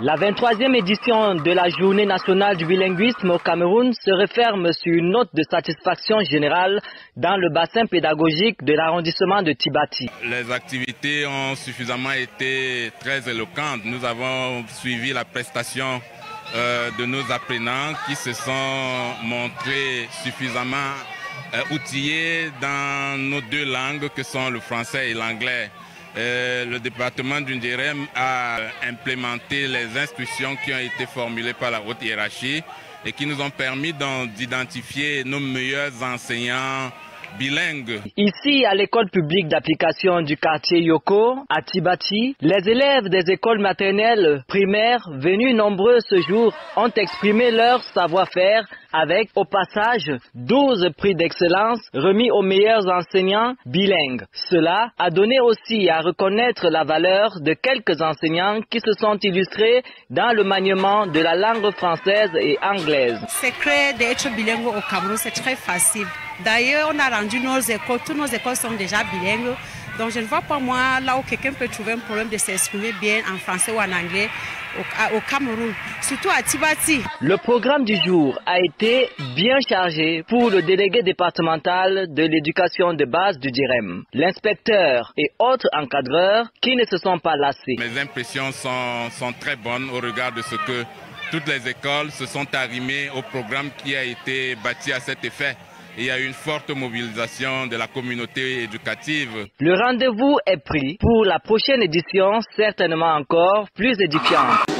La 23e édition de la Journée nationale du bilinguisme au Cameroun se referme sur une note de satisfaction générale dans le bassin pédagogique de l'arrondissement de Tibati. Les activités ont suffisamment été très éloquentes. Nous avons suivi la prestation de nos apprenants qui se sont montrés suffisamment outillés dans nos deux langues que sont le français et l'anglais. Le département du Ndjérém a implémenté les instructions qui ont été formulées par la haute hiérarchie et qui nous ont permis d'identifier nos meilleurs enseignants bilingues. Ici, à l'école publique d'application du quartier Yoko, à Tibati, les élèves des écoles maternelles primaires venus nombreux ce jour ont exprimé leur savoir-faire avec, au passage, 12 prix d'excellence remis aux meilleurs enseignants bilingues. Cela a donné aussi à reconnaître la valeur de quelques enseignants qui se sont illustrés dans le maniement de la langue française et anglaise. C'est clair d'être bilingue au Cameroun, c'est très facile. D'ailleurs, on a rendu nos écoles, toutes nos écoles sont déjà bilingues. Donc je ne vois pas moi là où quelqu'un peut trouver un problème de s'exprimer bien en français ou en anglais au Cameroun, surtout à Tibati. Le programme du jour a été bien chargé pour le délégué départemental de l'éducation de base du Ndjérém, l'inspecteur et autres encadreurs qui ne se sont pas lassés. Mes impressions sont très bonnes au regard de ce que toutes les écoles se sont arrimées au programme qui a été bâti à cet effet. Il y a une forte mobilisation de la communauté éducative. Le rendez-vous est pris pour la prochaine édition, certainement encore plus édifiante.